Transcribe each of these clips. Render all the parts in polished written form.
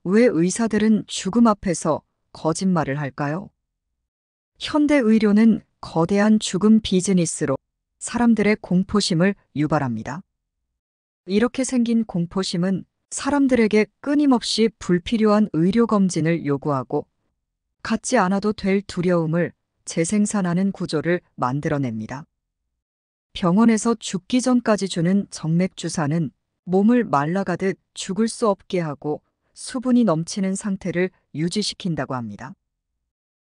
왜 의사들은 죽음 앞에서 거짓말을 할까요? 현대 의료는 거대한 죽음 비즈니스로 사람들의 공포심을 유발합니다. 이렇게 생긴 공포심은 사람들에게 끊임없이 불필요한 의료검진을 요구하고 갖지 않아도 될 두려움을 재생산하는 구조를 만들어냅니다. 병원에서 죽기 전까지 주는 정맥주사는 몸을 말라가듯 죽을 수 없게 하고 수분이 넘치는 상태를 유지시킨다고 합니다.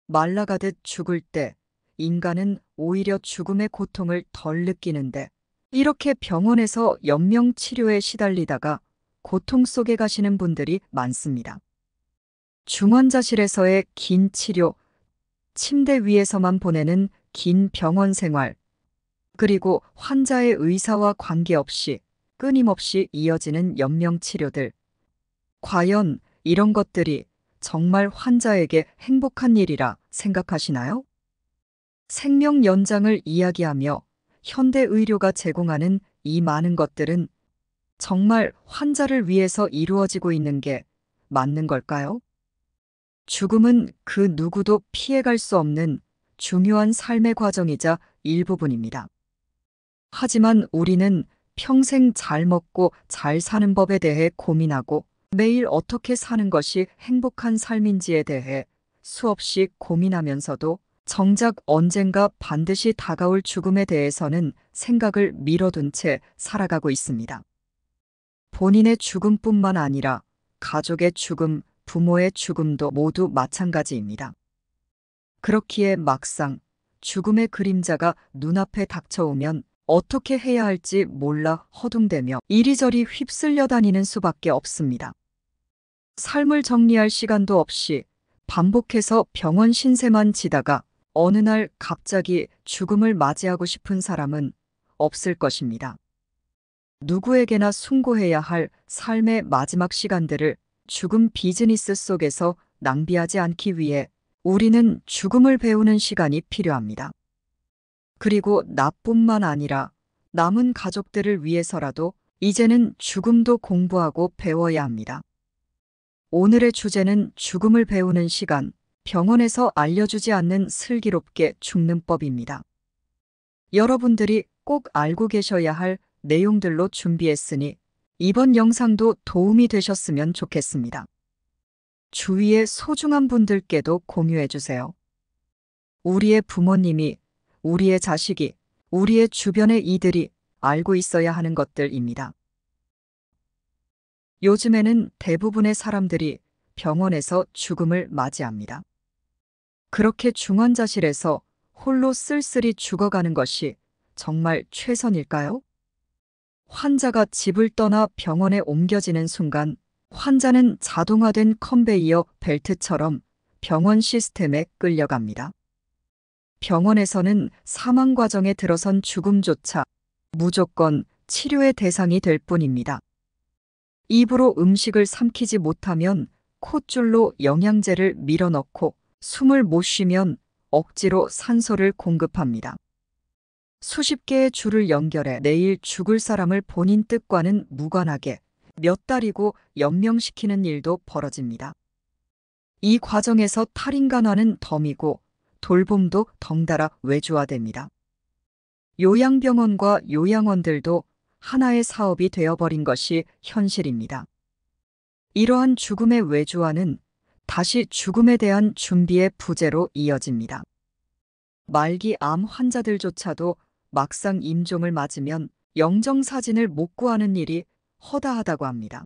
말라가듯 죽을 때 인간은 오히려 죽음의 고통을 덜 느끼는데 이렇게 병원에서 연명치료에 시달리다가 고통 속에 가시는 분들이 많습니다. 중환자실에서의 긴 치료, 침대 위에서만 보내는 긴 병원 생활, 그리고 환자의 의사와 관계없이 끊임없이 이어지는 연명치료들. 과연 이런 것들이 정말 환자에게 행복한 일이라 생각하시나요? 생명 연장을 이야기하며 현대 의료가 제공하는 이 많은 것들은 정말 환자를 위해서 이루어지고 있는 게 맞는 걸까요? 죽음은 그 누구도 피해갈 수 없는 중요한 삶의 과정이자 일부분입니다. 하지만 우리는 평생 잘 먹고 잘 사는 법에 대해 고민하고 매일 어떻게 사는 것이 행복한 삶인지에 대해 수없이 고민하면서도 정작 언젠가 반드시 다가올 죽음에 대해서는 생각을 미뤄둔 채 살아가고 있습니다. 본인의 죽음뿐만 아니라 가족의 죽음, 부모의 죽음도 모두 마찬가지입니다. 그렇기에 막상 죽음의 그림자가 눈앞에 닥쳐오면 어떻게 해야 할지 몰라 허둥대며 이리저리 휩쓸려 다니는 수밖에 없습니다. 삶을 정리할 시간도 없이 반복해서 병원 신세만 지다가 어느 날 갑자기 죽음을 맞이하고 싶은 사람은 없을 것입니다. 누구에게나 숭고해야 할 삶의 마지막 시간들을 죽음 비즈니스 속에서 낭비하지 않기 위해 우리는 죽음을 배우는 시간이 필요합니다. 그리고 나뿐만 아니라 남은 가족들을 위해서라도 이제는 죽음도 공부하고 배워야 합니다. 오늘의 주제는 죽음을 배우는 시간, 병원에서 알려주지 않는 슬기롭게 죽는 법입니다. 여러분들이 꼭 알고 계셔야 할 내용들로 준비했으니 이번 영상도 도움이 되셨으면 좋겠습니다. 주위의 소중한 분들께도 공유해주세요. 우리의 부모님이, 우리의 자식이, 우리의 주변의 이들이 알고 있어야 하는 것들입니다. 요즘에는 대부분의 사람들이 병원에서 죽음을 맞이합니다. 그렇게 중환자실에서 홀로 쓸쓸히 죽어가는 것이 정말 최선일까요? 환자가 집을 떠나 병원에 옮겨지는 순간 환자는 자동화된 컨베이어 벨트처럼 병원 시스템에 끌려갑니다. 병원에서는 사망 과정에 들어선 죽음조차 무조건 치료의 대상이 될 뿐입니다. 입으로 음식을 삼키지 못하면 콧줄로 영양제를 밀어넣고 숨을 못 쉬면 억지로 산소를 공급합니다. 수십 개의 줄을 연결해 내일 죽을 사람을 본인 뜻과는 무관하게 몇 달이고 연명시키는 일도 벌어집니다. 이 과정에서 탈인간화는 덤이고 돌봄도 덩달아 외주화됩니다. 요양병원과 요양원들도 하나의 사업이 되어버린 것이 현실입니다. 이러한 죽음의 외주화는 다시 죽음에 대한 준비의 부재로 이어집니다. 말기 암 환자들조차도 막상 임종을 맞으면 영정사진을 못 구하는 일이 허다하다고 합니다.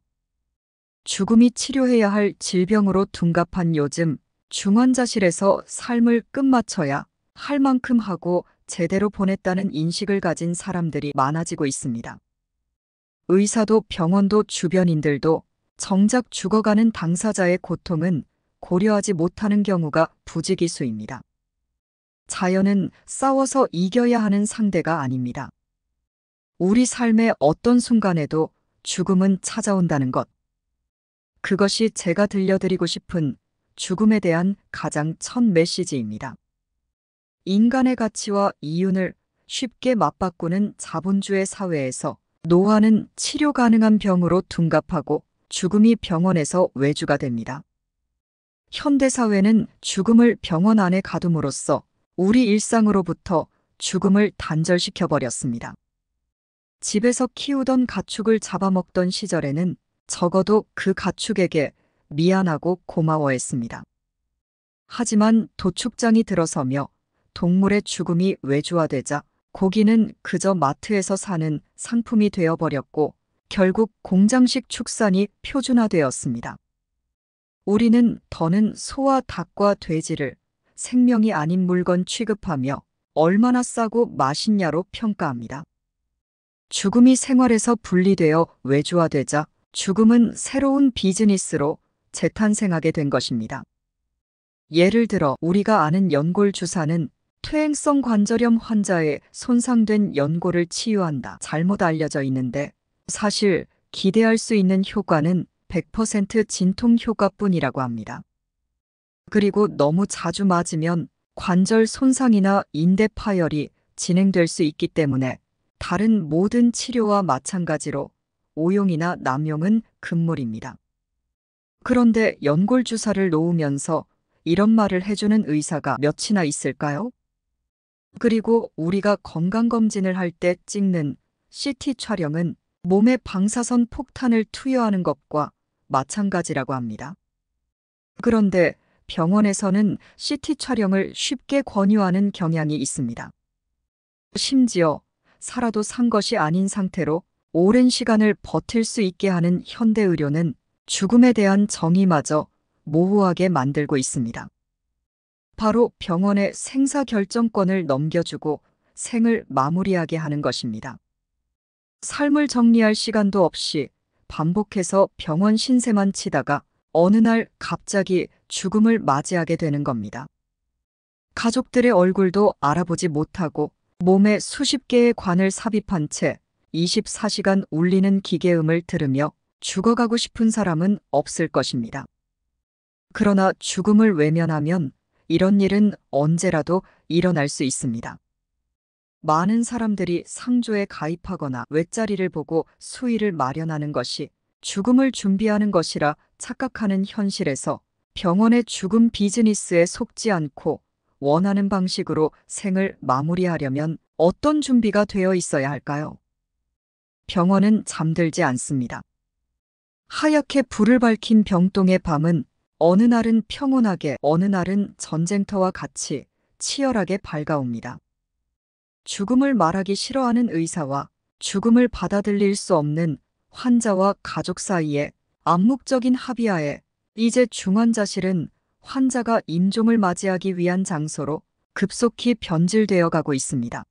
죽음이 치료해야 할 질병으로 둔갑한 요즘 중환자실에서 삶을 끝마쳐야 할 만큼 하고 제대로 보냈다는 인식을 가진 사람들이 많아지고 있습니다. 의사도 병원도 주변인들도 정작 죽어가는 당사자의 고통은 고려하지 못하는 경우가 부지기수입니다. 자연은 싸워서 이겨야 하는 상대가 아닙니다. 우리 삶의 어떤 순간에도 죽음은 찾아온다는 것. 그것이 제가 들려드리고 싶은 죽음에 대한 가장 첫 메시지입니다. 인간의 가치와 이윤을 쉽게 맞바꾸는 자본주의 사회에서 노화는 치료 가능한 병으로 둔갑하고 죽음이 병원에서 외주가 됩니다. 현대사회는 죽음을 병원 안에 가둠으로써 우리 일상으로부터 죽음을 단절시켜 버렸습니다. 집에서 키우던 가축을 잡아먹던 시절에는 적어도 그 가축에게 미안하고 고마워했습니다. 하지만 도축장이 들어서며 동물의 죽음이 외주화되자 고기는 그저 마트에서 사는 상품이 되어버렸고 결국 공장식 축산이 표준화되었습니다. 우리는 더는 소와 닭과 돼지를 생명이 아닌 물건 취급하며 얼마나 싸고 맛있냐로 평가합니다. 죽음이 생활에서 분리되어 외주화되자 죽음은 새로운 비즈니스로 재탄생하게 된 것입니다. 예를 들어 우리가 아는 연골 주사는 퇴행성 관절염 환자의 손상된 연골을 치유한다. 잘못 알려져 있는데 사실 기대할 수 있는 효과는 100% 진통 효과뿐이라고 합니다. 그리고 너무 자주 맞으면 관절 손상이나 인대 파열이 진행될 수 있기 때문에 다른 모든 치료와 마찬가지로 오용이나 남용은 금물입니다. 그런데 연골 주사를 놓으면서 이런 말을 해주는 의사가 몇이나 있을까요? 그리고 우리가 건강검진을 할 때 찍는 CT 촬영은 몸에 방사선 폭탄을 투여하는 것과 마찬가지라고 합니다. 그런데 병원에서는 CT 촬영을 쉽게 권유하는 경향이 있습니다. 심지어 살아도 산 것이 아닌 상태로 오랜 시간을 버틸 수 있게 하는 현대의료는 죽음에 대한 정의마저 모호하게 만들고 있습니다. 바로 병원의 생사 결정권을 넘겨주고 생을 마무리하게 하는 것입니다. 삶을 정리할 시간도 없이 반복해서 병원 신세만 치다가 어느 날 갑자기 죽음을 맞이하게 되는 겁니다. 가족들의 얼굴도 알아보지 못하고 몸에 수십 개의 관을 삽입한 채 24시간 울리는 기계음을 들으며 죽어가고 싶은 사람은 없을 것입니다. 그러나 죽음을 외면하면 이런 일은 언제라도 일어날 수 있습니다. 많은 사람들이 상조에 가입하거나 외자리를 보고 수의를 마련하는 것이 죽음을 준비하는 것이라 착각하는 현실에서 병원의 죽음 비즈니스에 속지 않고 원하는 방식으로 생을 마무리하려면 어떤 준비가 되어 있어야 할까요? 병원은 잠들지 않습니다. 하얗게 불을 밝힌 병동의 밤은 어느 날은 평온하게, 어느 날은 전쟁터와 같이 치열하게 밝아옵니다. 죽음을 말하기 싫어하는 의사와 죽음을 받아들일 수 없는 환자와 가족 사이에 암묵적인 합의하에 이제 중환자실은 환자가 임종을 맞이하기 위한 장소로 급속히 변질되어 가고 있습니다.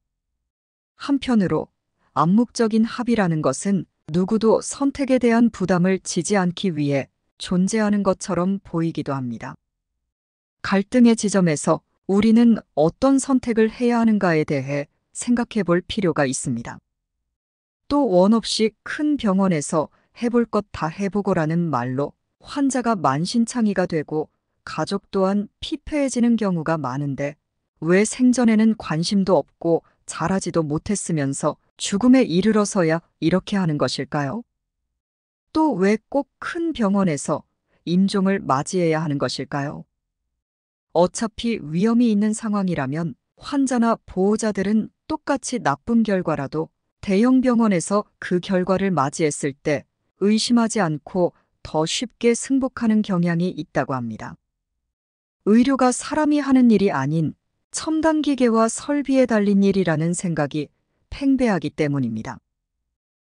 한편으로 암묵적인 합의라는 것은 누구도 선택에 대한 부담을 지지 않기 위해 존재하는 것처럼 보이기도 합니다. 갈등의 지점에서 우리는 어떤 선택을 해야 하는가에 대해 생각해 볼 필요가 있습니다. 또 원 없이 큰 병원에서 해볼 것 다 해보고라는 말로 환자가 만신창이가 되고 가족 또한 피폐해지는 경우가 많은데 왜 생전에는 관심도 없고 잘하지도 못했으면서 죽음에 이르러서야 이렇게 하는 것일까요? 또 왜 꼭 큰 병원에서 임종을 맞이해야 하는 것일까요? 어차피 위험이 있는 상황이라면 환자나 보호자들은 똑같이 나쁜 결과라도 대형 병원에서 그 결과를 맞이했을 때 의심하지 않고 더 쉽게 승복하는 경향이 있다고 합니다. 의료가 사람이 하는 일이 아닌 첨단 기계와 설비에 달린 일이라는 생각이 팽배하기 때문입니다.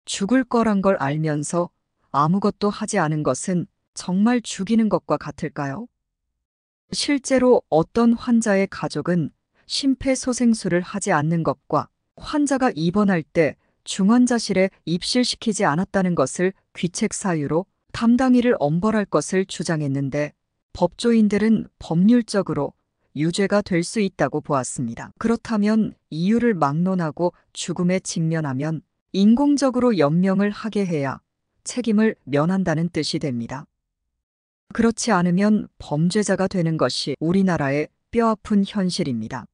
죽을 거란 걸 알면서 아무것도 하지 않은 것은 정말 죽이는 것과 같을까요? 실제로 어떤 환자의 가족은 심폐소생술을 하지 않는 것과 환자가 입원할 때 중환자실에 입실시키지 않았다는 것을 귀책 사유로 담당일을 엄벌할 것을 주장했는데 법조인들은 법률적으로 유죄가 될 수 있다고 보았습니다. 그렇다면 이유를 막론하고 죽음에 직면하면 인공적으로 연명을 하게 해야 책임을 면한다는 뜻이 됩니다. 그렇지 않으면 범죄자가 되는 것이 우리나라의 뼈아픈 현실입니다.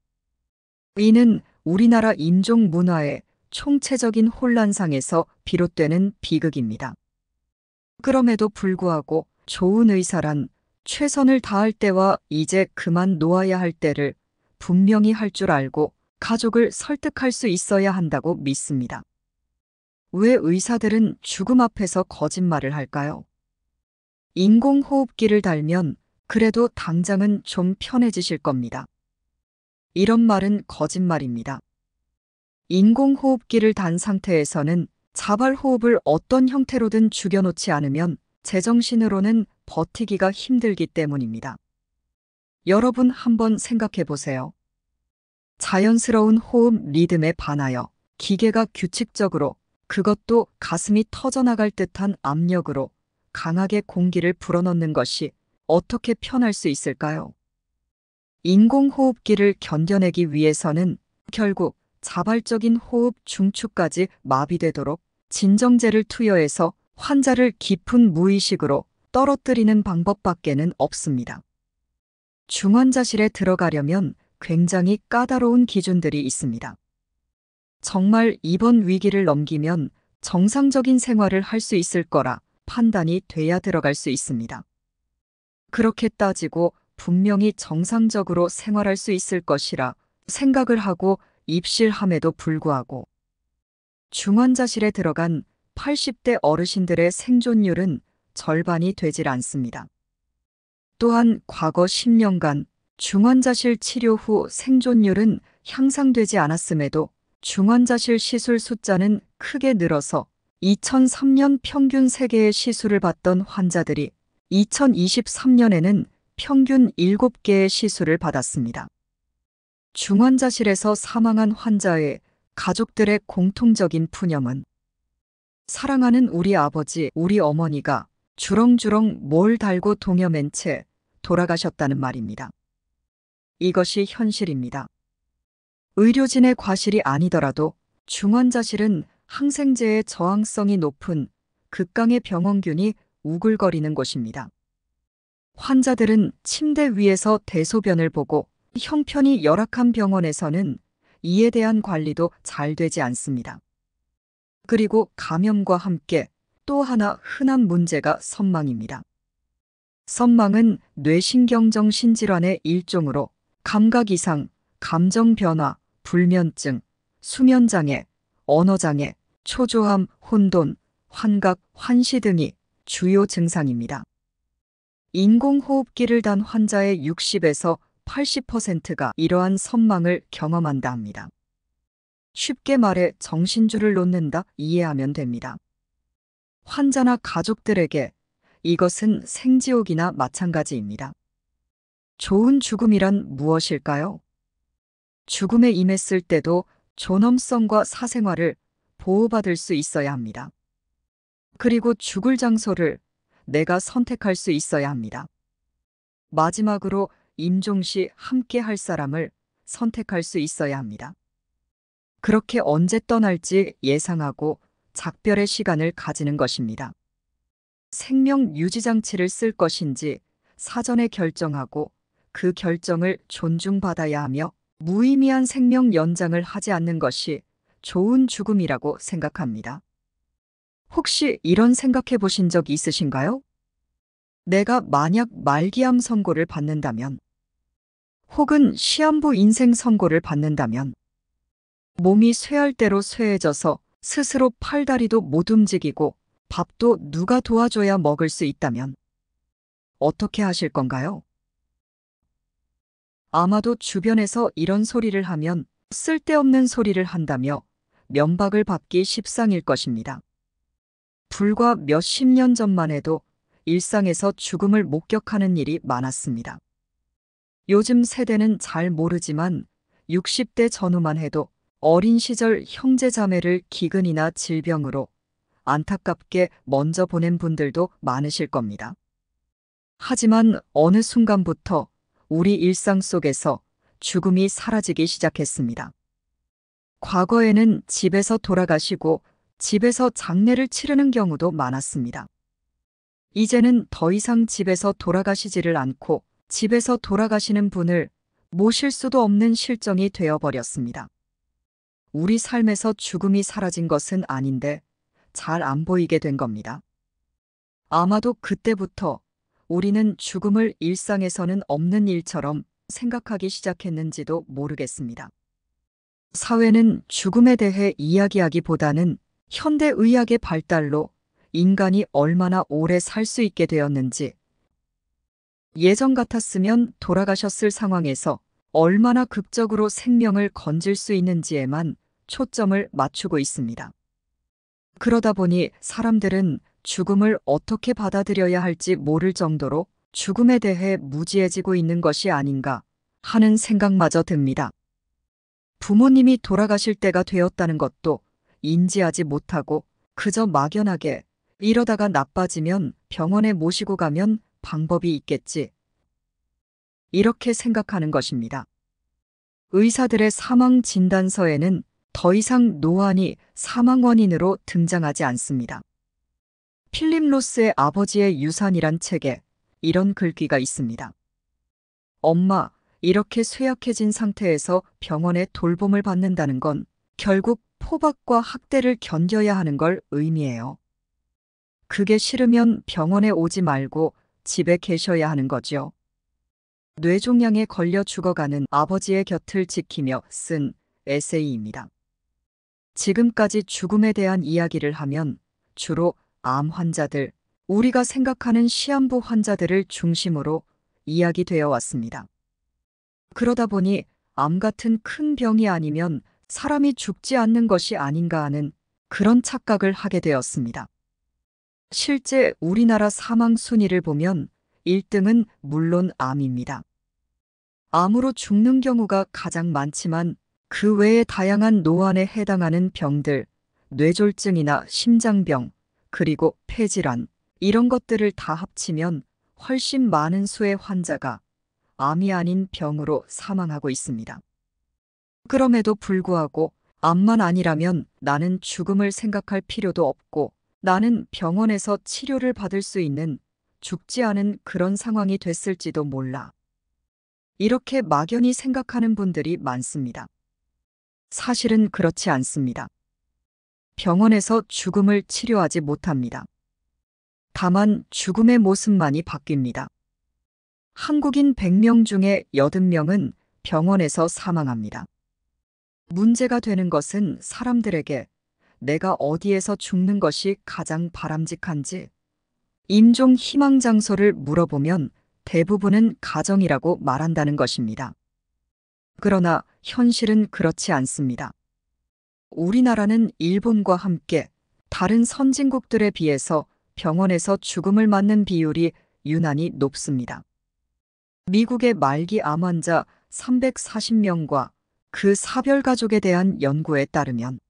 이는 우리나라 임종 문화의 총체적인 혼란상에서 비롯되는 비극입니다. 그럼에도 불구하고 좋은 의사란 최선을 다할 때와 이제 그만 놓아야 할 때를 분명히 할 줄 알고 가족을 설득할 수 있어야 한다고 믿습니다. 왜 의사들은 죽음 앞에서 거짓말을 할까요? 인공호흡기를 달면 그래도 당장은 좀 편해지실 겁니다. 이런 말은 거짓말입니다. 인공호흡기를 단 상태에서는 자발호흡을 어떤 형태로든 죽여놓지 않으면 제정신으로는 버티기가 힘들기 때문입니다. 여러분 한번 생각해 보세요. 자연스러운 호흡 리듬에 반하여 기계가 규칙적으로, 그것도 가슴이 터져나갈 듯한 압력으로 강하게 공기를 불어넣는 것이 어떻게 편할 수 있을까요? 인공호흡기를 견뎌내기 위해서는 결국 자발적인 호흡 중추까지 마비되도록 진정제를 투여해서 환자를 깊은 무의식으로 떨어뜨리는 방법밖에는 없습니다. 중환자실에 들어가려면 굉장히 까다로운 기준들이 있습니다. 정말 이번 위기를 넘기면 정상적인 생활을 할 수 있을 거라 판단이 돼야 들어갈 수 있습니다. 그렇게 따지고 분명히 정상적으로 생활할 수 있을 것이라 생각을 하고 입실함에도 불구하고 중환자실에 들어간 80대 어르신들의 생존율은 절반이 되질 않습니다. 또한 과거 10년간 중환자실 치료 후 생존율은 향상되지 않았음에도 중환자실 시술 숫자는 크게 늘어서 2003년 평균 3개의 시술을 받던 환자들이 2023년에는 평균 7개의 시술을 받았습니다. 중환자실에서 사망한 환자의 가족들의 공통적인 푸념은 사랑하는 우리 아버지, 우리 어머니가 주렁주렁 뭘 달고 동여맨 채 돌아가셨다는 말입니다. 이것이 현실입니다. 의료진의 과실이 아니더라도 중환자실은 항생제의 저항성이 높은 극강의 병원균이 우글거리는 곳입니다. 환자들은 침대 위에서 대소변을 보고 형편이 열악한 병원에서는 이에 대한 관리도 잘 되지 않습니다. 그리고 감염과 함께 또 하나 흔한 문제가 선망입니다. 선망은 뇌신경정신 질환의 일종으로 감각 이상, 감정 변화, 불면증, 수면장애, 언어장애, 초조함, 혼돈, 환각, 환시 등이 주요 증상입니다. 인공호흡기를 단 환자의 60에서 80%가 이러한 선망을 경험한다 합니다. 쉽게 말해 정신줄을 놓는다 이해하면 됩니다. 환자나 가족들에게 이것은 생지옥이나 마찬가지입니다. 좋은 죽음이란 무엇일까요? 죽음에 임했을 때도 존엄성과 사생활을 보호받을 수 있어야 합니다. 그리고 죽을 장소를 내가 선택할 수 있어야 합니다. 마지막으로 임종시 함께 할 사람을 선택할 수 있어야 합니다. 그렇게 언제 떠날지 예상하고 작별의 시간을 가지는 것입니다. 생명 유지장치를 쓸 것인지 사전에 결정하고 그 결정을 존중받아야 하며 무의미한 생명 연장을 하지 않는 것이 좋은 죽음이라고 생각합니다. 혹시 이런 생각해 보신 적 있으신가요? 내가 만약 말기암 선고를 받는다면, 혹은 시한부 인생 선고를 받는다면, 몸이 쇠할 대로 쇠해져서 스스로 팔다리도 못 움직이고 밥도 누가 도와줘야 먹을 수 있다면 어떻게 하실 건가요? 아마도 주변에서 이런 소리를 하면 쓸데없는 소리를 한다며 면박을 받기 십상일 것입니다. 불과 몇십 년 전만 해도 일상에서 죽음을 목격하는 일이 많았습니다. 요즘 세대는 잘 모르지만 60대 전후만 해도 어린 시절 형제 자매를 기근이나 질병으로 안타깝게 먼저 보낸 분들도 많으실 겁니다. 하지만 어느 순간부터 우리 일상 속에서 죽음이 사라지기 시작했습니다. 과거에는 집에서 돌아가시고 집에서 장례를 치르는 경우도 많았습니다. 이제는 더 이상 집에서 돌아가시지를 않고 집에서 돌아가시는 분을 모실 수도 없는 실정이 되어버렸습니다. 우리 삶에서 죽음이 사라진 것은 아닌데 잘 안 보이게 된 겁니다. 아마도 그때부터 우리는 죽음을 일상에서는 없는 일처럼 생각하기 시작했는지도 모르겠습니다. 사회는 죽음에 대해 이야기하기보다는 현대의학의 발달로 인간이 얼마나 오래 살 수 있게 되었는지, 예전 같았으면 돌아가셨을 상황에서 얼마나 극적으로 생명을 건질 수 있는지에만 초점을 맞추고 있습니다. 그러다 보니 사람들은 죽음을 어떻게 받아들여야 할지 모를 정도로 죽음에 대해 무지해지고 있는 것이 아닌가 하는 생각마저 듭니다. 부모님이 돌아가실 때가 되었다는 것도 인지하지 못하고 그저 막연하게 이러다가 나빠지면 병원에 모시고 가면 방법이 있겠지, 이렇게 생각하는 것입니다. 의사들의 사망 진단서에는 더 이상 노안이 사망 원인으로 등장하지 않습니다. 필립 로스의 아버지의 유산이란 책에 이런 글귀가 있습니다. 엄마, 이렇게 쇠약해진 상태에서 병원에 돌봄을 받는다는 건 결국 포박과 학대를 견뎌야 하는 걸 의미해요. 그게 싫으면 병원에 오지 말고 집에 계셔야 하는 거죠. 뇌종양에 걸려 죽어가는 아버지의 곁을 지키며 쓴 에세이입니다. 지금까지 죽음에 대한 이야기를 하면 주로 암 환자들, 우리가 생각하는 시한부 환자들을 중심으로 이야기되어 왔습니다. 그러다 보니 암 같은 큰 병이 아니면 사람이 죽지 않는 것이 아닌가 하는 그런 착각을 하게 되었습니다. 실제 우리나라 사망 순위를 보면 1등은 물론 암입니다. 암으로 죽는 경우가 가장 많지만 그 외에 다양한 노안에 해당하는 병들, 뇌졸중이나 심장병, 그리고 폐질환, 이런 것들을 다 합치면 훨씬 많은 수의 환자가 암이 아닌 병으로 사망하고 있습니다. 그럼에도 불구하고 암만 아니라면 나는 죽음을 생각할 필요도 없고 나는 병원에서 치료를 받을 수 있는 죽지 않은 그런 상황이 됐을지도 몰라, 이렇게 막연히 생각하는 분들이 많습니다. 사실은 그렇지 않습니다. 병원에서 죽음을 치료하지 못합니다. 다만 죽음의 모습만이 바뀝니다. 한국인 100명 중에 80명은 병원에서 사망합니다. 문제가 되는 것은 사람들에게 내가 어디에서 죽는 것이 가장 바람직한지, 임종 희망 장소를 물어보면 대부분은 가정이라고 말한다는 것입니다. 그러나 현실은 그렇지 않습니다. 우리나라는 일본과 함께 다른 선진국들에 비해서 병원에서 죽음을 맞는 비율이 유난히 높습니다. 미국의 말기 암 환자 340명과 그 사별 가족에 대한 연구에 따르면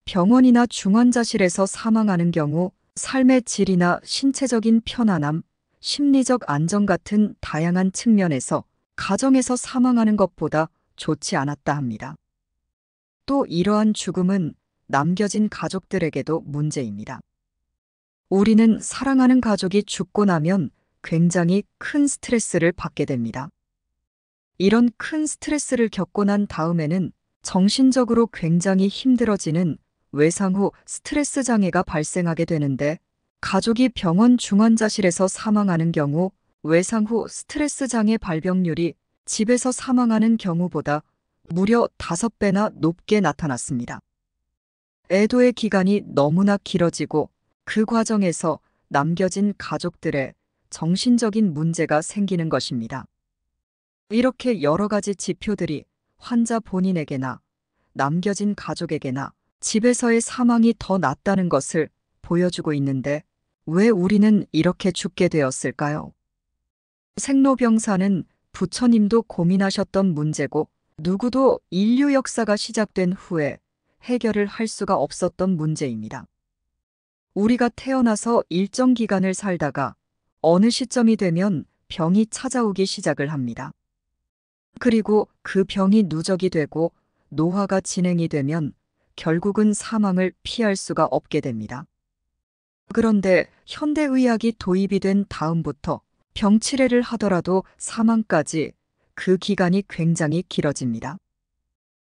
병원이나 중환자실에서 사망하는 경우 삶의 질이나 신체적인 편안함, 심리적 안정 같은 다양한 측면에서 가정에서 사망하는 것보다 좋지 않았다 합니다. 또 이러한 죽음은 남겨진 가족들에게도 문제입니다. 우리는 사랑하는 가족이 죽고 나면 굉장히 큰 스트레스를 받게 됩니다. 이런 큰 스트레스를 겪고 난 다음에는 정신적으로 굉장히 힘들어지는 외상 후 스트레스 장애가 발생하게 되는데, 가족이 병원 중환자실에서 사망하는 경우 외상 후 스트레스 장애 발병률이 집에서 사망하는 경우보다 무려 5배나 높게 나타났습니다. 애도의 기간이 너무나 길어지고 그 과정에서 남겨진 가족들의 정신적인 문제가 생기는 것입니다. 이렇게 여러 가지 지표들이 환자 본인에게나 남겨진 가족에게나 집에서의 사망이 더 낫다는 것을 보여주고 있는데 왜 우리는 이렇게 죽게 되었을까요? 생로병사는 부처님도 고민하셨던 문제고 누구도 인류 역사가 시작된 후에 해결을 할 수가 없었던 문제입니다. 우리가 태어나서 일정 기간을 살다가 어느 시점이 되면 병이 찾아오기 시작을 합니다. 그리고 그 병이 누적이 되고 노화가 진행이 되면 결국은 사망을 피할 수가 없게 됩니다. 그런데 현대의학이 도입이 된 다음부터 병치레를 하더라도 사망까지 그 기간이 굉장히 길어집니다.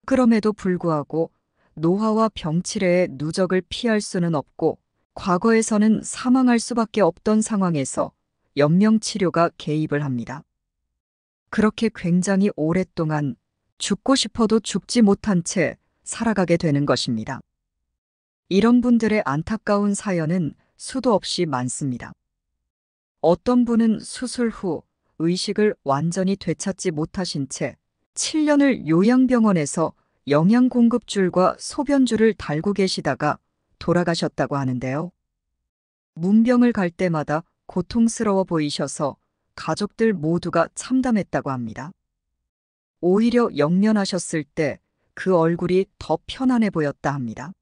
그럼에도 불구하고 노화와 병치레의 누적을 피할 수는 없고 과거에서는 사망할 수밖에 없던 상황에서 연명치료가 개입을 합니다. 그렇게 굉장히 오랫동안 죽고 싶어도 죽지 못한 채 살아가게 되는 것입니다. 이런 분들의 안타까운 사연은 수도 없이 많습니다. 어떤 분은 수술 후 의식을 완전히 되찾지 못하신 채 7년을 요양병원에서 영양공급줄과 소변줄을 달고 계시다가 돌아가셨다고 하는데요. 문병을 갈 때마다 고통스러워 보이셔서 가족들 모두가 참담했다고 합니다. 오히려 영면하셨을 때 그 얼굴이 더 편안해 보였다 합니다.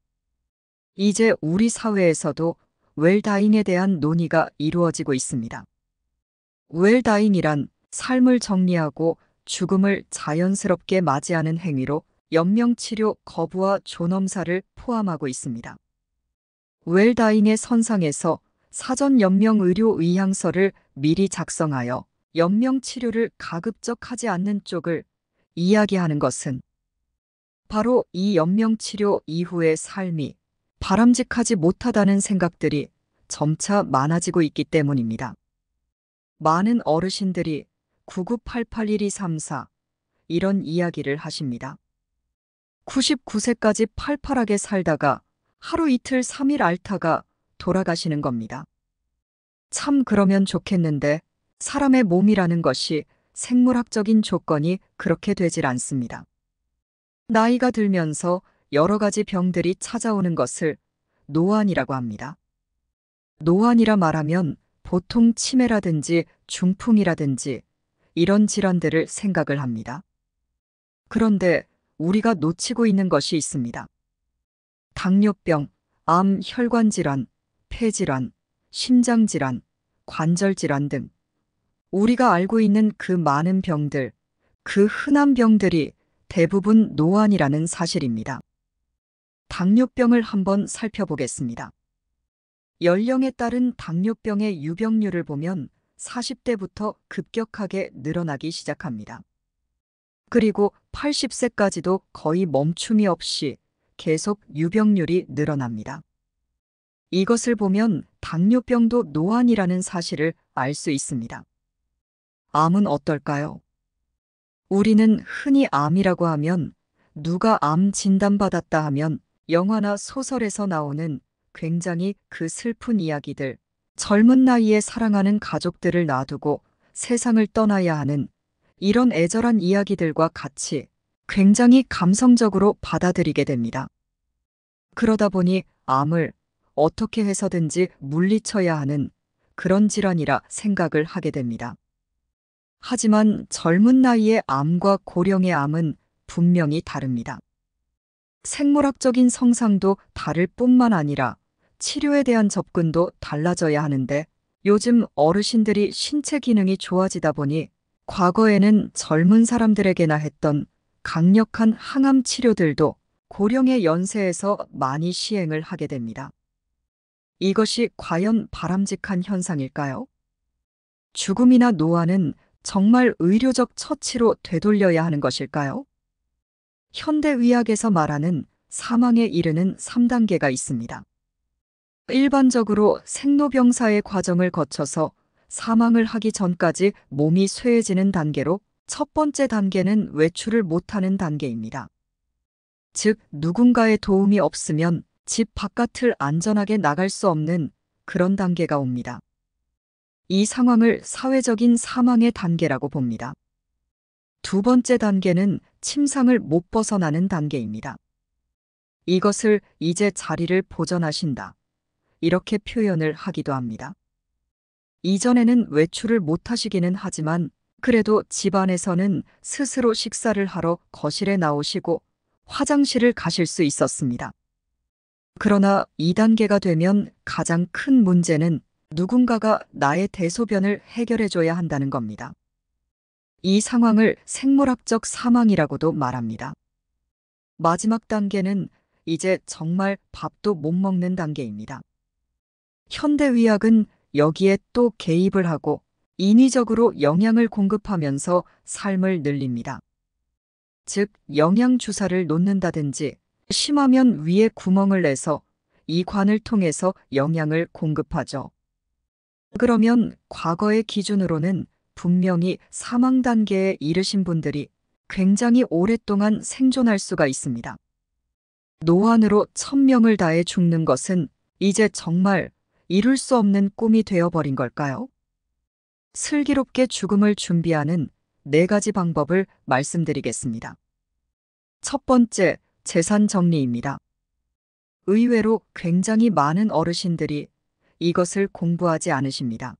이제 우리 사회에서도 웰다잉에 대한 논의가 이루어지고 있습니다. 웰다잉이란 삶을 정리하고 죽음을 자연스럽게 맞이하는 행위로 연명치료 거부와 존엄사를 포함하고 있습니다. 웰다잉의 선상에서 사전 연명의료 의향서를 미리 작성하여 연명치료를 가급적 하지 않는 쪽을 이야기하는 것은 바로 이 연명치료 이후의 삶이 바람직하지 못하다는 생각들이 점차 많아지고 있기 때문입니다. 많은 어르신들이 99881234 이런 이야기를 하십니다. 99세까지 팔팔하게 살다가 하루 이틀 3일 앓다가 돌아가시는 겁니다. 참 그러면 좋겠는데 사람의 몸이라는 것이 생물학적인 조건이 그렇게 되질 않습니다. 나이가 들면서 여러 가지 병들이 찾아오는 것을 노안이라고 합니다. 노안이라 말하면 보통 치매라든지 중풍이라든지 이런 질환들을 생각을 합니다. 그런데 우리가 놓치고 있는 것이 있습니다. 당뇨병, 암, 혈관질환, 폐질환, 심장질환, 관절질환 등 우리가 알고 있는 그 많은 병들, 그 흔한 병들이 대부분 노안이라는 사실입니다. 당뇨병을 한번 살펴보겠습니다. 연령에 따른 당뇨병의 유병률을 보면 40대부터 급격하게 늘어나기 시작합니다. 그리고 80세까지도 거의 멈춤이 없이 계속 유병률이 늘어납니다. 이것을 보면 당뇨병도 노안이라는 사실을 알 수 있습니다. 암은 어떨까요? 우리는 흔히 암이라고 하면 누가 암 진단받았다 하면 영화나 소설에서 나오는 굉장히 그 슬픈 이야기들, 젊은 나이에 사랑하는 가족들을 놔두고 세상을 떠나야 하는 이런 애절한 이야기들과 같이 굉장히 감성적으로 받아들이게 됩니다. 그러다 보니 암을 어떻게 해서든지 물리쳐야 하는 그런 질환이라 생각을 하게 됩니다. 하지만 젊은 나이의 암과 고령의 암은 분명히 다릅니다. 생물학적인 성상도 다를 뿐만 아니라 치료에 대한 접근도 달라져야 하는데 요즘 어르신들이 신체 기능이 좋아지다 보니 과거에는 젊은 사람들에게나 했던 강력한 항암 치료들도 고령의 연세에서 많이 시행을 하게 됩니다. 이것이 과연 바람직한 현상일까요? 죽음이나 노안은 정말 의료적 처치로 되돌려야 하는 것일까요? 현대의학에서 말하는 사망에 이르는 3단계가 있습니다. 일반적으로 생로병사의 과정을 거쳐서 사망을 하기 전까지 몸이 쇠해지는 단계로 첫 번째 단계는 외출을 못하는 단계입니다. 즉, 누군가의 도움이 없으면 집 바깥을 안전하게 나갈 수 없는 그런 단계가 옵니다. 이 상황을 사회적인 사망의 단계라고 봅니다. 두 번째 단계는 침상을 못 벗어나는 단계입니다. 이것을 이제 자리를 보전하신다. 이렇게 표현을 하기도 합니다. 이전에는 외출을 못 하시기는 하지만 그래도 집안에서는 스스로 식사를 하러 거실에 나오시고 화장실을 가실 수 있었습니다. 그러나 2단계가 되면 가장 큰 문제는 누군가가 나의 대소변을 해결해줘야 한다는 겁니다. 이 상황을 생물학적 사망이라고도 말합니다. 마지막 단계는 이제 정말 밥도 못 먹는 단계입니다. 현대의학은 여기에 또 개입을 하고 인위적으로 영양을 공급하면서 삶을 늘립니다. 즉, 영양주사를 놓는다든지 심하면 위에 구멍을 내서 이 관을 통해서 영양을 공급하죠. 그러면 과거의 기준으로는 분명히 사망 단계에 이르신 분들이 굉장히 오랫동안 생존할 수가 있습니다. 노안으로 천명을 다해 죽는 것은 이제 정말 이룰 수 없는 꿈이 되어버린 걸까요? 슬기롭게 죽음을 준비하는 4가지 방법을 말씀드리겠습니다. 첫 번째, 재산 정리입니다. 의외로 굉장히 많은 어르신들이 이것을 공부하지 않으십니다.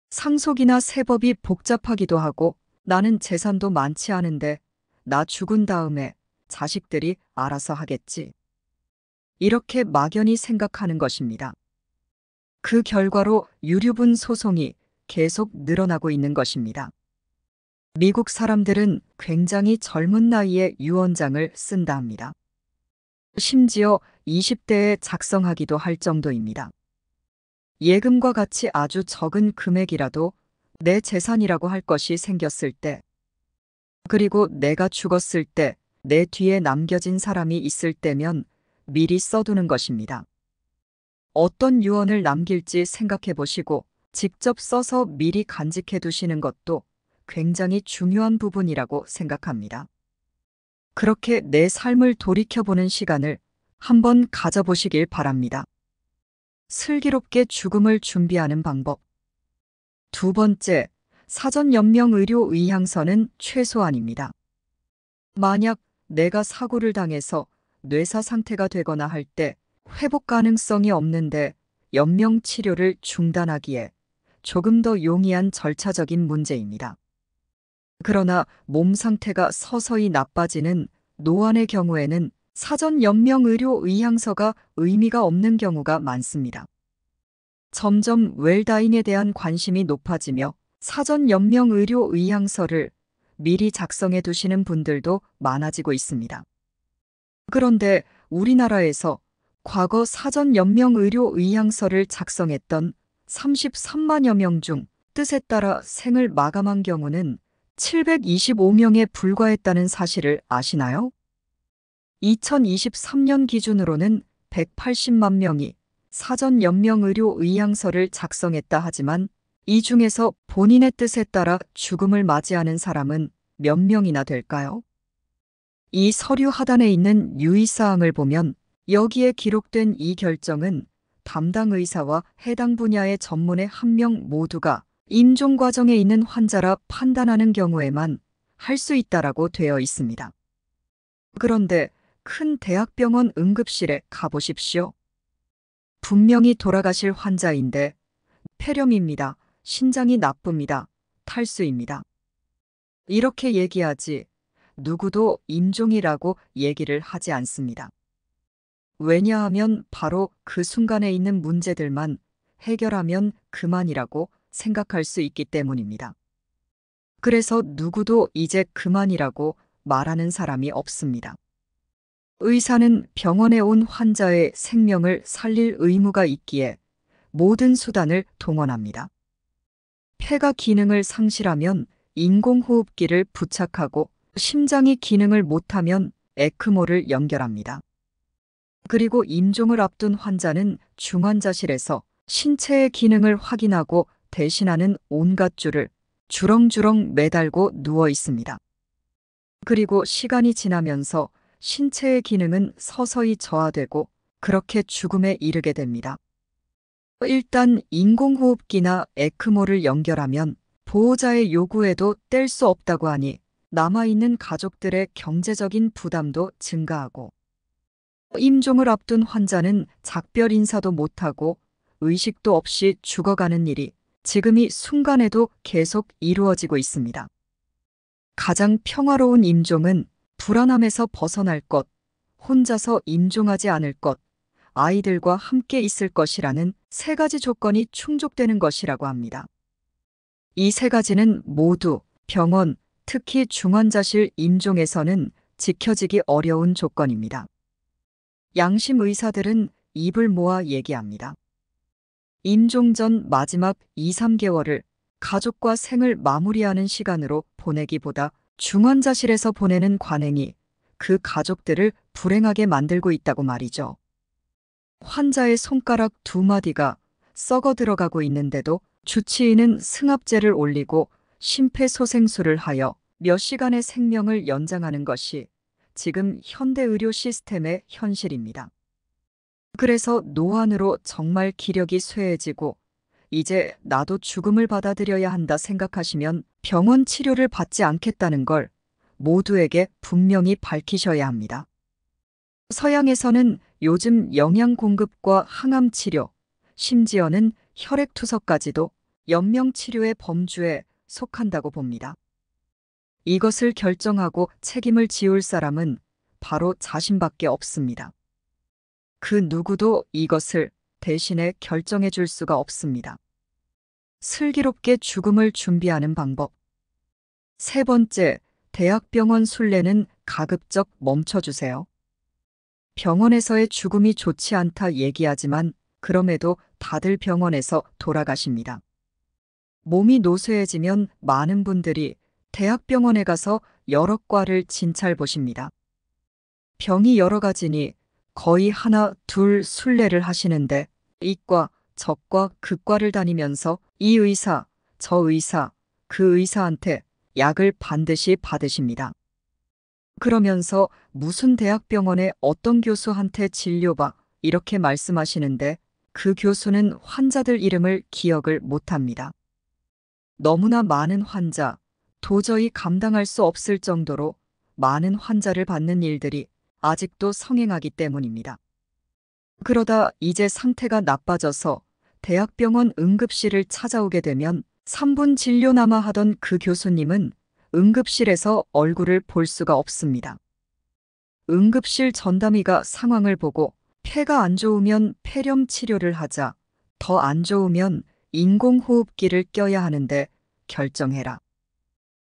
상속이나 세법이 복잡하기도 하고 나는 재산도 많지 않은데 나 죽은 다음에 자식들이 알아서 하겠지. 이렇게 막연히 생각하는 것입니다. 그 결과로 유류분 소송이 계속 늘어나고 있는 것입니다. 미국 사람들은 굉장히 젊은 나이에 유언장을 쓴다 합니다. 심지어 20대에 작성하기도 할 정도입니다. 예금과 같이 아주 적은 금액이라도 내 재산이라고 할 것이 생겼을 때, 그리고 내가 죽었을 때 내 뒤에 남겨진 사람이 있을 때면 미리 써두는 것입니다. 어떤 유언을 남길지 생각해 보시고 직접 써서 미리 간직해 두시는 것도 굉장히 중요한 부분이라고 생각합니다. 그렇게 내 삶을 돌이켜보는 시간을 한번 가져보시길 바랍니다. 슬기롭게 죽음을 준비하는 방법. 두 번째, 사전 연명 의료 의향서는 최소한입니다. 만약 내가 사고를 당해서 뇌사 상태가 되거나 할 때 회복 가능성이 없는데 연명 치료를 중단하기에 조금 더 용이한 절차적인 문제입니다. 그러나 몸 상태가 서서히 나빠지는 노안의 경우에는 사전 연명 의료 의향서가 의미가 없는 경우가 많습니다. 점점 웰다잉에 대한 관심이 높아지며 사전 연명 의료 의향서를 미리 작성해 두시는 분들도 많아지고 있습니다. 그런데 우리나라에서 과거 사전 연명 의료 의향서를 작성했던 33만여 명 중 뜻에 따라 생을 마감한 경우는 725명에 불과했다는 사실을 아시나요? 2023년 기준으로는 180만 명이 사전 연명 의료 의향서를 작성했다 하지만 이 중에서 본인의 뜻에 따라 죽음을 맞이하는 사람은 몇 명이나 될까요? 이 서류 하단에 있는 유의사항을 보면 여기에 기록된 이 결정은 담당 의사와 해당 분야의 전문의 한 명 모두가 임종 과정에 있는 환자라 판단하는 경우에만 할 수 있다라고 되어 있습니다. 그런데 큰 대학병원 응급실에 가보십시오. 분명히 돌아가실 환자인데 폐렴입니다. 신장이 나쁩니다. 탈수입니다. 이렇게 얘기하지 누구도 임종이라고 얘기를 하지 않습니다. 왜냐하면 바로 그 순간에 있는 문제들만 해결하면 그만이라고 생각할 수 있기 때문입니다. 그래서 누구도 이제 그만이라고 말하는 사람이 없습니다. 의사는 병원에 온 환자의 생명을 살릴 의무가 있기에 모든 수단을 동원합니다. 폐가 기능을 상실하면 인공호흡기를 부착하고 심장이 기능을 못하면 에크모를 연결합니다. 그리고 임종을 앞둔 환자는 중환자실에서 신체의 기능을 확인하고 대신하는 온갖 줄을 주렁주렁 매달고 누워 있습니다. 그리고 시간이 지나면서 신체의 기능은 서서히 저하되고 그렇게 죽음에 이르게 됩니다. 일단 인공호흡기나 에크모를 연결하면 보호자의 요구에도 뗄 수 없다고 하니 남아있는 가족들의 경제적인 부담도 증가하고 임종을 앞둔 환자는 작별 인사도 못하고 의식도 없이 죽어가는 일이 지금 이 순간에도 계속 이루어지고 있습니다. 가장 평화로운 임종은 불안함에서 벗어날 것, 혼자서 임종하지 않을 것, 아이들과 함께 있을 것이라는 3가지 조건이 충족되는 것이라고 합니다. 이 3가지는 모두 병원, 특히 중환자실 임종에서는 지켜지기 어려운 조건입니다. 양심 의사들은 입을 모아 얘기합니다. 임종 전 마지막 2, 3개월을 가족과 생을 마무리하는 시간으로 보내기보다 중환자실에서 보내는 관행이 그 가족들을 불행하게 만들고 있다고 말이죠. 환자의 손가락 2마디가 썩어 들어가고 있는데도 주치의는 승합제를 올리고 심폐소생술을 하여 몇 시간의 생명을 연장하는 것이 지금 현대 의료 시스템의 현실입니다. 그래서 노안으로 정말 기력이 쇠해지고 이제 나도 죽음을 받아들여야 한다 생각하시면 병원 치료를 받지 않겠다는 걸 모두에게 분명히 밝히셔야 합니다. 서양에서는 요즘 영양 공급과 항암 치료, 심지어는 혈액 투석까지도 연명 치료의 범주에 속한다고 봅니다. 이것을 결정하고 책임을 지울 사람은 바로 자신밖에 없습니다. 그 누구도 이것을 대신에 결정해 줄 수가 없습니다. 슬기롭게 죽음을 준비하는 방법. 3번째, 대학병원 순례는 가급적 멈춰주세요. 병원에서의 죽음이 좋지 않다 얘기하지만 그럼에도 다들 병원에서 돌아가십니다. 몸이 노쇠해지면 많은 분들이 대학병원에 가서 여러 과를 진찰 보십니다. 병이 여러 가지니 거의 하나, 둘 순례를 하시는데 이과, 저과, 그과를 다니면서 이 의사, 저 의사, 그 의사한테 약을 반드시 받으십니다. 그러면서 무슨 대학병원의 어떤 교수한테 진료봐 이렇게 말씀하시는데 그 교수는 환자들 이름을 기억을 못합니다. 너무나 많은 환자, 도저히 감당할 수 없을 정도로 많은 환자를 받는 일들이 아직도 성행하기 때문입니다. 그러다 이제 상태가 나빠져서 대학병원 응급실을 찾아오게 되면 3분 진료나마 하던 그 교수님은 응급실에서 얼굴을 볼 수가 없습니다. 응급실 전담의가 상황을 보고 폐가 안 좋으면 폐렴 치료를 하자, 더 안 좋으면 인공호흡기를 껴야 하는데 결정해라.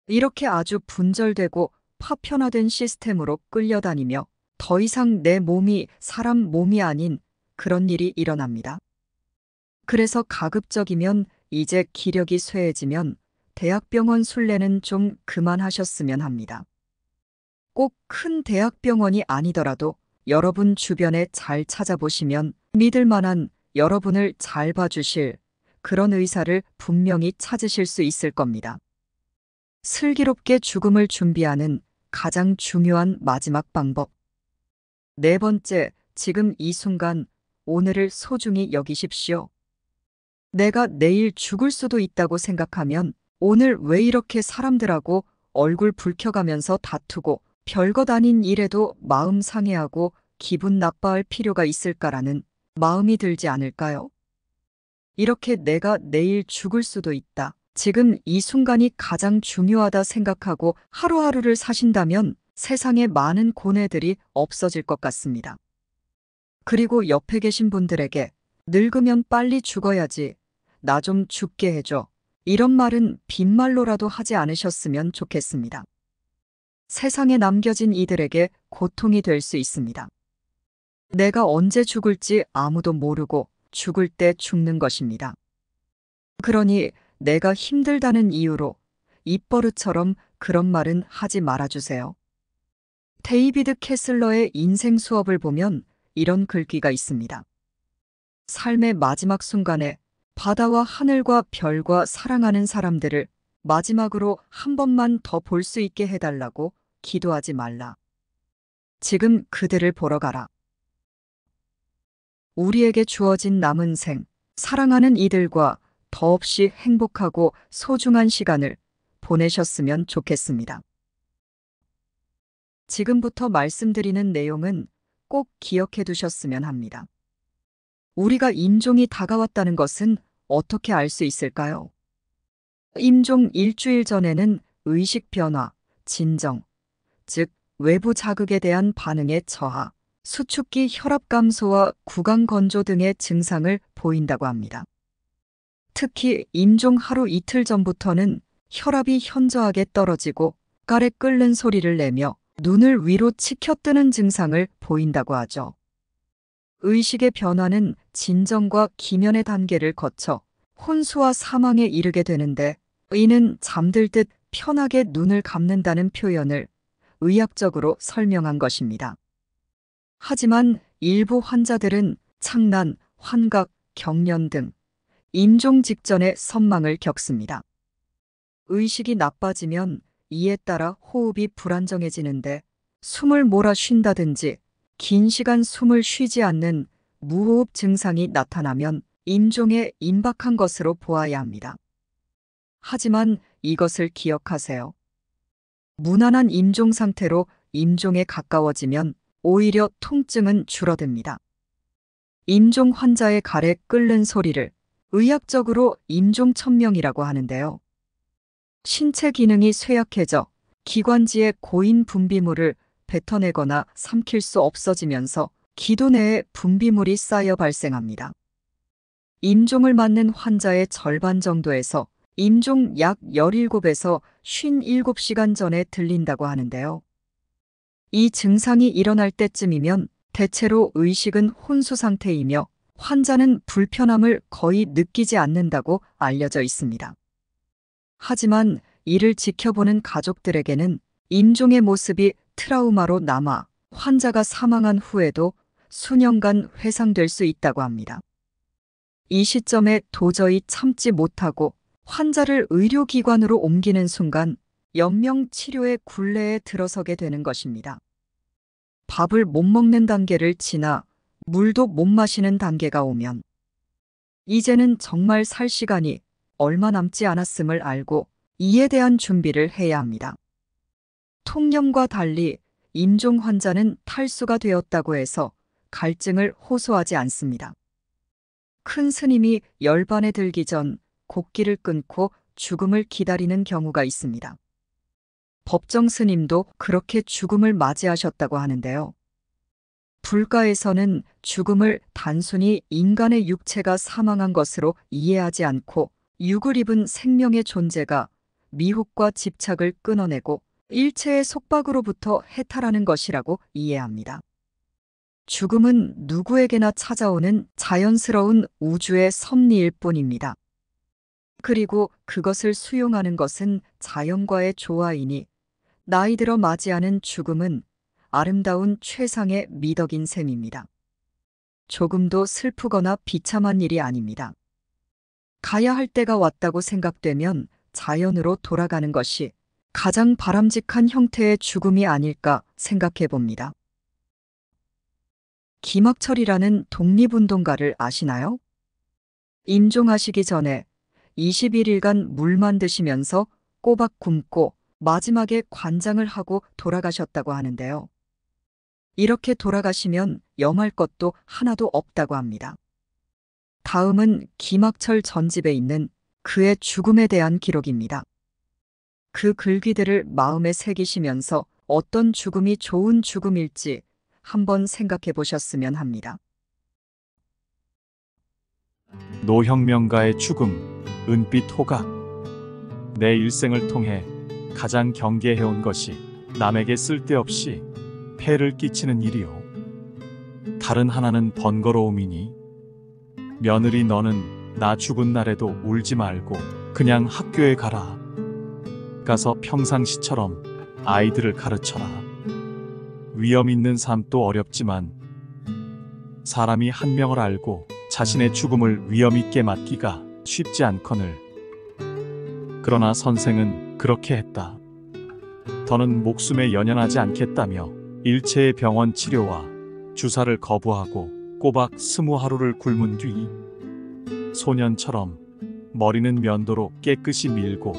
이렇게 아주 분절되고 파편화된 시스템으로 끌려다니며 더 이상 내 몸이 사람 몸이 아닌 그런 일이 일어납니다. 그래서 가급적이면 이제 기력이 쇠해지면 대학병원 순례는 좀 그만하셨으면 합니다. 꼭 큰 대학병원이 아니더라도 여러분 주변에 잘 찾아보시면 믿을 만한 여러분을 잘 봐주실 그런 의사를 분명히 찾으실 수 있을 겁니다. 슬기롭게 죽음을 준비하는 가장 중요한 마지막 방법. 4번째, 지금 이 순간 오늘을 소중히 여기십시오. 내가 내일 죽을 수도 있다고 생각하면 오늘 왜 이렇게 사람들하고 얼굴 붉혀가면서 다투고 별것 아닌 일에도 마음 상해하고 기분 나빠할 필요가 있을까라는 마음이 들지 않을까요? 이렇게 내가 내일 죽을 수도 있다. 지금 이 순간이 가장 중요하다 생각하고 하루하루를 사신다면 세상에 많은 고뇌들이 없어질 것 같습니다. 그리고 옆에 계신 분들에게 늙으면 빨리 죽어야지, 나 좀 죽게 해줘, 이런 말은 빈말로라도 하지 않으셨으면 좋겠습니다. 세상에 남겨진 이들에게 고통이 될 수 있습니다. 내가 언제 죽을지 아무도 모르고 죽을 때 죽는 것입니다. 그러니 내가 힘들다는 이유로 입버릇처럼 그런 말은 하지 말아주세요. 데이비드 캐슬러의 인생 수업을 보면 이런 글귀가 있습니다. 삶의 마지막 순간에 바다와 하늘과 별과 사랑하는 사람들을 마지막으로 한 번만 더 볼 수 있게 해달라고 기도하지 말라. 지금 그들을 보러 가라. 우리에게 주어진 남은 생, 사랑하는 이들과 더없이 행복하고 소중한 시간을 보내셨으면 좋겠습니다. 지금부터 말씀드리는 내용은 꼭 기억해 두셨으면 합니다. 우리가 임종이 다가왔다는 것은 어떻게 알 수 있을까요? 임종 일주일 전에는 의식 변화, 진정, 즉 외부 자극에 대한 반응의 저하, 수축기 혈압 감소와 구강 건조 등의 증상을 보인다고 합니다. 특히 임종 하루 이틀 전부터는 혈압이 현저하게 떨어지고 가래 끓는 소리를 내며 눈을 위로 치켜뜨는 증상을 보인다고 하죠. 의식의 변화는 진정과 기면의 단계를 거쳐 혼수와 사망에 이르게 되는데 이는 잠들 듯 편하게 눈을 감는다는 표현을 의학적으로 설명한 것입니다. 하지만 일부 환자들은 창난, 환각, 경련 등 임종 직전의 선망을 겪습니다. 의식이 나빠지면 이에 따라 호흡이 불안정해지는데 숨을 몰아 쉰다든지 긴 시간 숨을 쉬지 않는 무호흡 증상이 나타나면 임종에 임박한 것으로 보아야 합니다. 하지만 이것을 기억하세요. 무난한 임종 상태로 임종에 가까워지면 오히려 통증은 줄어듭니다. 임종 환자의 가래 끓는 소리를 의학적으로 임종천명이라고 하는데요. 신체 기능이 쇠약해져 기관지의 고인 분비물을 뱉어내거나 삼킬 수 없어지면서 기도 내에 분비물이 쌓여 발생합니다. 임종을 맞는 환자의 절반 정도에서 임종 약 17에서 57시간 전에 들린다고 하는데요. 이 증상이 일어날 때쯤이면 대체로 의식은 혼수 상태이며 환자는 불편함을 거의 느끼지 않는다고 알려져 있습니다. 하지만 이를 지켜보는 가족들에게는 임종의 모습이 트라우마로 남아 환자가 사망한 후에도 수년간 회상될 수 있다고 합니다. 이 시점에 도저히 참지 못하고 환자를 의료기관으로 옮기는 순간 연명치료의 굴레에 들어서게 되는 것입니다. 밥을 못 먹는 단계를 지나 물도 못 마시는 단계가 오면 이제는 정말 살 시간이 얼마 남지 않았음을 알고 이에 대한 준비를 해야 합니다. 통념과 달리 임종 환자는 탈수가 되었다고 해서 갈증을 호소하지 않습니다. 큰 스님이 열반에 들기 전 곡기를 끊고 죽음을 기다리는 경우가 있습니다. 법정 스님도 그렇게 죽음을 맞이하셨다고 하는데요. 불가에서는 죽음을 단순히 인간의 육체가 사망한 것으로 이해하지 않고 육을 입은 생명의 존재가 미혹과 집착을 끊어내고 일체의 속박으로부터 해탈하는 것이라고 이해합니다. 죽음은 누구에게나 찾아오는 자연스러운 우주의 섭리일 뿐입니다. 그리고 그것을 수용하는 것은 자연과의 조화이니 나이 들어 맞이하는 죽음은 아름다운 최상의 미덕인 셈입니다. 조금도 슬프거나 비참한 일이 아닙니다. 가야 할 때가 왔다고 생각되면 자연으로 돌아가는 것이 가장 바람직한 형태의 죽음이 아닐까 생각해 봅니다. 김학철이라는 독립운동가를 아시나요? 임종하시기 전에 21일간 물만 드시면서 꼬박 굶고 마지막에 관장을 하고 돌아가셨다고 하는데요. 이렇게 돌아가시면 염할 것도 하나도 없다고 합니다. 다음은 김학철 전집에 있는 그의 죽음에 대한 기록입니다. 그 글귀들을 마음에 새기시면서 어떤 죽음이 좋은 죽음일지 한번 생각해 보셨으면 합니다. 노형명가의 죽음, 은빛 호각. 내 일생을 통해 가장 경계해온 것이 남에게 쓸데없이 폐를 끼치는 일이요. 다른 하나는 번거로움이니 며느리 너는 나 죽은 날에도 울지 말고 그냥 학교에 가라. 가서 평상시처럼 아이들을 가르쳐라. 위험 있는 삶도 어렵지만 사람이 한 명을 알고 자신의 죽음을 위험 있게 맞기가 쉽지 않거늘. 그러나 선생은 그렇게 했다. 더는 목숨에 연연하지 않겠다며 일체의 병원 치료와 주사를 거부하고 꼬박 20하루를 굶은 뒤 소년처럼 머리는 면도로 깨끗이 밀고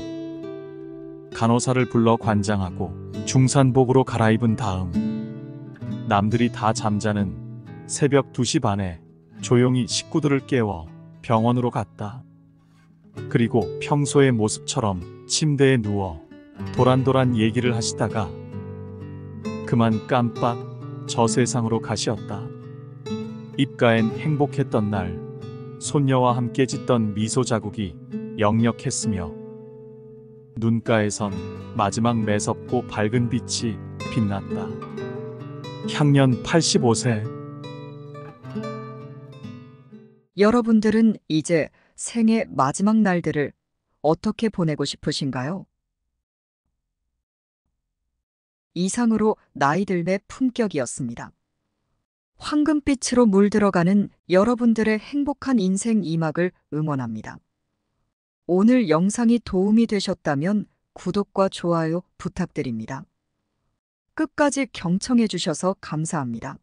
간호사를 불러 관장하고 중산복으로 갈아입은 다음 남들이 다 잠자는 새벽 2시 반에 조용히 식구들을 깨워 병원으로 갔다. 그리고 평소의 모습처럼 침대에 누워 도란도란 얘기를 하시다가 그만 깜빡 저 세상으로 가시었다. 입가엔 행복했던 날 손녀와 함께 짓던 미소 자국이 역력했으며 눈가에선 마지막 매섭고 밝은 빛이 빛났다. 향년 85세. 여러분들은 이제 생의 마지막 날들을 어떻게 보내고 싶으신가요? 이상으로 나이 들매 품격이었습니다. 황금빛으로 물들어가는 여러분들의 행복한 인생 2막을 응원합니다. 오늘 영상이 도움이 되셨다면 구독과 좋아요 부탁드립니다. 끝까지 경청해 주셔서 감사합니다.